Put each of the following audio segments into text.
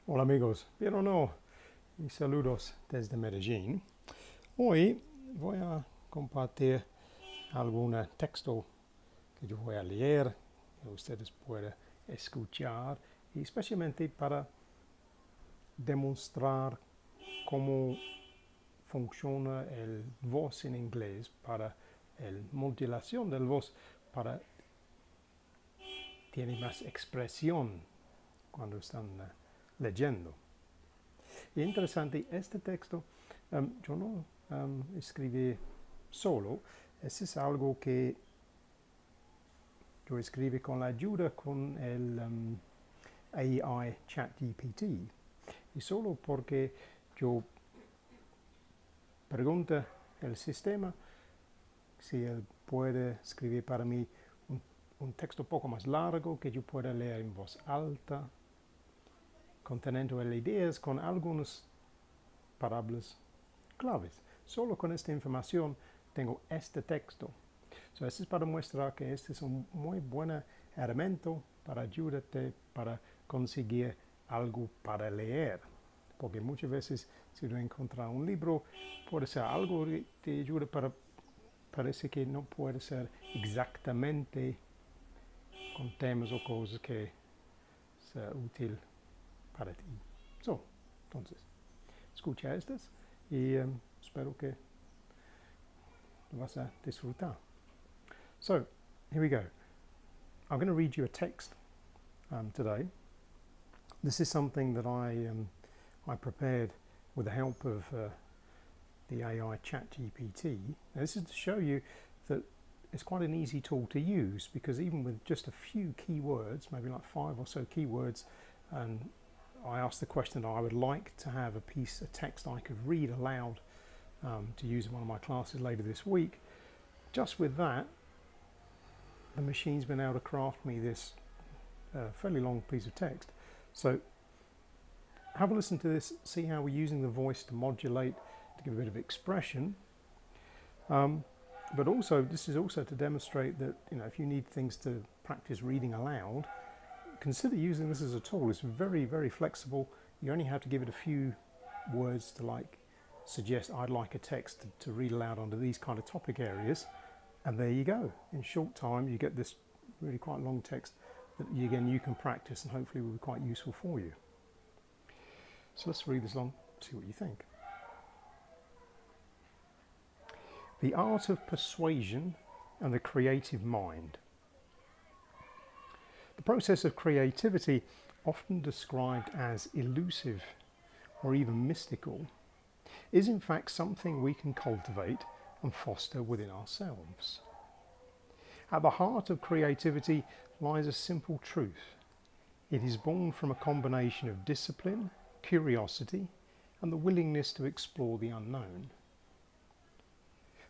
Hola amigos, bien o no, y saludos desde Medellín. Hoy voy a compartir algún texto que yo voy a leer, que ustedes puedan escuchar, y especialmente para demostrar cómo funciona el voz en inglés, para la modulación del voz, para tiene más expresión cuando están leyendo. Y interesante, este texto yo no escribí solo, este es algo que yo escribí con la ayuda con el AI ChatGPT. Y solo porque yo pregunto al sistema si él puede escribir para mí un texto un poco más largo que yo pueda leer en voz alta, conteniendo ideas con algunas palabras claves. Solo con esta información tengo este texto. So, esto es para mostrar que este es un muy buen herramienta para ayudarte para conseguir algo para leer. Porque muchas veces si no encuentras un libro, puede ser algo que te ayuda, pero parece que no puede ser exactamente con temas o cosas que sea útil para ti. So, entonces, escucha estas y espero que lo vas a disfrutar. So, here we go. I'm going to read you a text today. This is something that I prepared with the help of the AI ChatGPT. Now, this is to show you that it's quite an easy tool to use, because even with just a few keywords, maybe like 5 or so keywords, and I asked the question that I would like to have a piece of text I could read aloud to use in one of my classes later this week. Just with that, the machine's been able to craft me this fairly long piece of text. So have a listen to this, see how we're using the voice to modulate, to give a bit of expression. But also, this is also to demonstrate that, you know, if you need things to practice reading aloud, consider using this as a tool. It's very, very flexible. You only have to give it a few words to like suggest I'd like a text to read aloud under these kind of topic areas. And there you go. In short time, you get this really quite long text that again you can practice and hopefully will be quite useful for you. So let's read this along, see what you think. The Art of Persuasion and the Creative Mind. The process of creativity, often described as elusive or even mystical, is in fact something we can cultivate and foster within ourselves. At the heart of creativity lies a simple truth. It is born from a combination of discipline, curiosity, and the willingness to explore the unknown.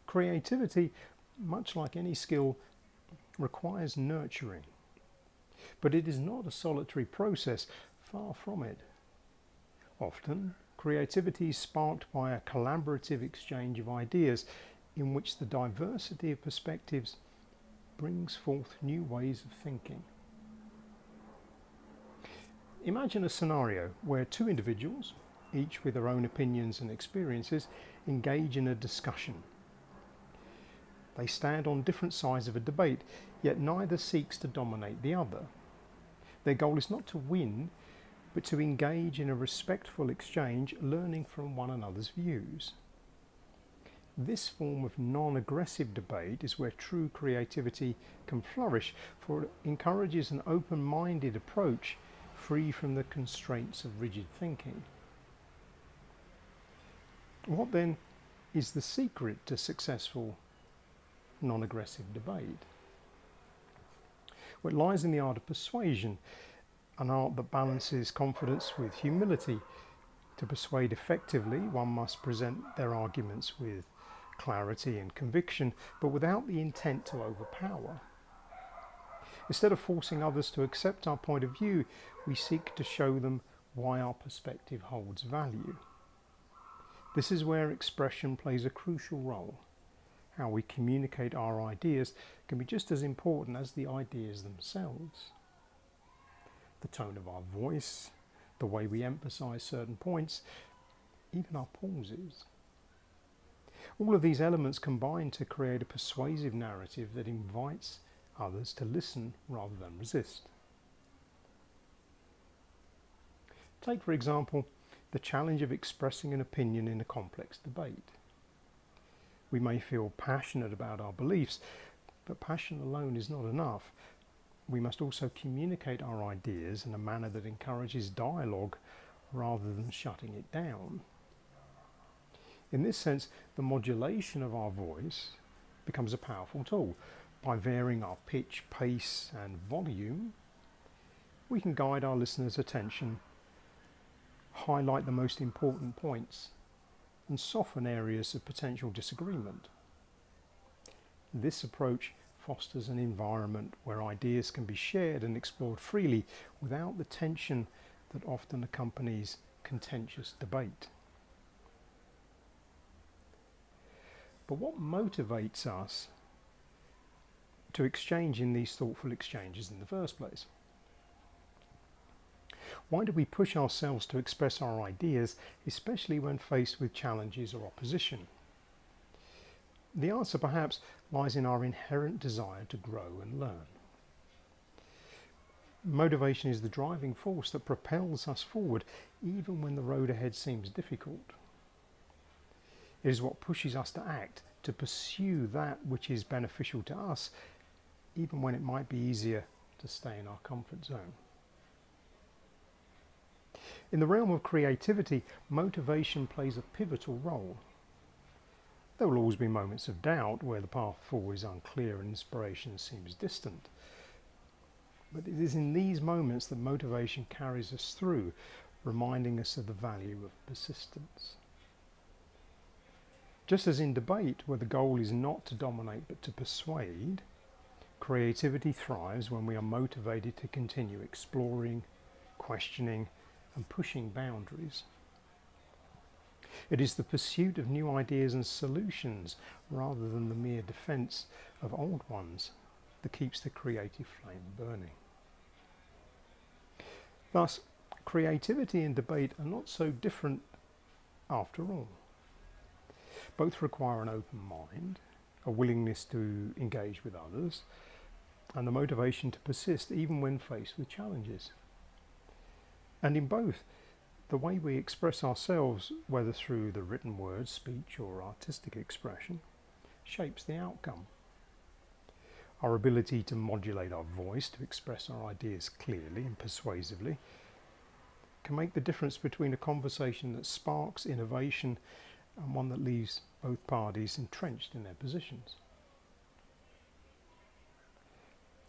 Creativity, much like any skill, requires nurturing. But it is not a solitary process, far from it. Often, creativity is sparked by a collaborative exchange of ideas in which the diversity of perspectives brings forth new ways of thinking. Imagine a scenario where two individuals, each with their own opinions and experiences, engage in a discussion. They stand on different sides of a debate, yet neither seeks to dominate the other. Their goal is not to win, but to engage in a respectful exchange, learning from one another's views. This form of non-aggressive debate is where true creativity can flourish, for it encourages an open-minded approach free from the constraints of rigid thinking. What then is the secret to successful non-aggressive debate? Well, it lies in the art of persuasion, an art that balances confidence with humility. To persuade effectively, one must present their arguments with clarity and conviction, but without the intent to overpower. Instead of forcing others to accept our point of view, we seek to show them why our perspective holds value. This is where expression plays a crucial role. How we communicate our ideas can be just as important as the ideas themselves. The tone of our voice, the way we emphasize certain points, even our pauses. All of these elements combine to create a persuasive narrative that invites others to listen rather than resist. Take, for example, the challenge of expressing an opinion in a complex debate. We may feel passionate about our beliefs, but passion alone is not enough. We must also communicate our ideas in a manner that encourages dialogue rather than shutting it down. In this sense, the modulation of our voice becomes a powerful tool. By varying our pitch, pace, and volume, we can guide our listeners' attention, highlight the most important points, and soften areas of potential disagreement. This approach fosters an environment where ideas can be shared and explored freely without the tension that often accompanies contentious debate. But what motivates us to exchange in these thoughtful exchanges in the first place? Why do we push ourselves to express our ideas, especially when faced with challenges or opposition? The answer perhaps lies in our inherent desire to grow and learn. Motivation is the driving force that propels us forward even when the road ahead seems difficult. It is what pushes us to act, to pursue that which is beneficial to us, even when it might be easier to stay in our comfort zone. In the realm of creativity, motivation plays a pivotal role. There will always be moments of doubt where the path forward is unclear and inspiration seems distant. But it is in these moments that motivation carries us through, reminding us of the value of persistence. Just as in debate, where the goal is not to dominate but to persuade, creativity thrives when we are motivated to continue exploring, questioning, and pushing boundaries. It is the pursuit of new ideas and solutions rather than the mere defense of old ones that keeps the creative flame burning. Thus, creativity and debate are not so different after all. Both require an open mind, a willingness to engage with others, and the motivation to persist even when faced with challenges. And in both, the way we express ourselves, whether through the written word, speech, or artistic expression, shapes the outcome. Our ability to modulate our voice to express our ideas clearly and persuasively can make the difference between a conversation that sparks innovation and one that leaves both parties entrenched in their positions.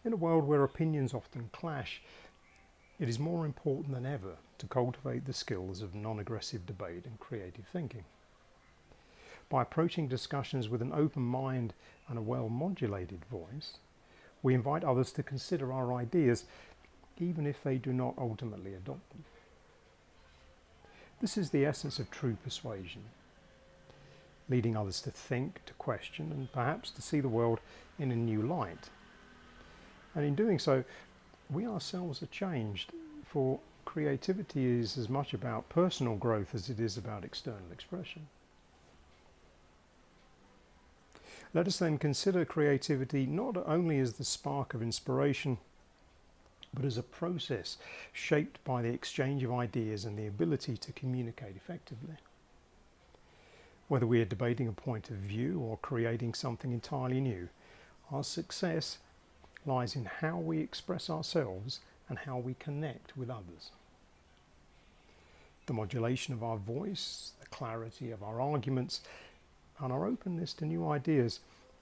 In a world where opinions often clash, it is more important than ever to cultivate the skills of non-aggressive debate and creative thinking. By approaching discussions with an open mind and a well-modulated voice, we invite others to consider our ideas, even if they do not ultimately adopt them. This is the essence of true persuasion, leading others to think, to question, and perhaps to see the world in a new light. And in doing so, we ourselves are changed, for creativity is as much about personal growth as it is about external expression. Let us then consider creativity not only as the spark of inspiration, but as a process shaped by the exchange of ideas and the ability to communicate effectively. Whether we are debating a point of view or creating something entirely new, our success lies in how we express ourselves and how we connect with others. The modulation of our voice, the clarity of our arguments, and our openness to new ideas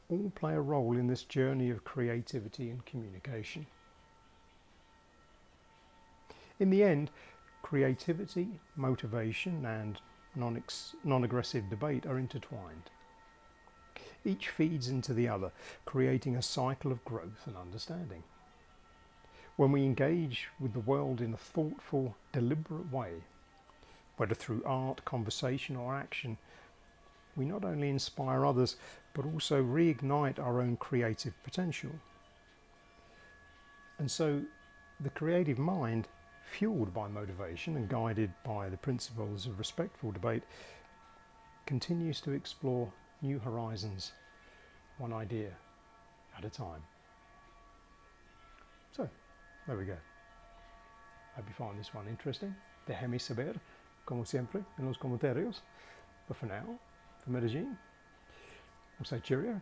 all play a role in this journey of creativity and communication. In the end, creativity, motivation, and non-aggressive debate are intertwined. Each feeds into the other, creating a cycle of growth and understanding. When we engage with the world in a thoughtful, deliberate way, whether through art, conversation, or action, we not only inspire others, but also reignite our own creative potential. And so, the creative mind fueled by motivation and guided by the principles of respectful debate, continues to explore new horizons, one idea at a time. So, there we go. Hope you find this one interesting. Déjame saber, como siempre, en los comentarios. But for now, from Medellin, we'll say cheerio.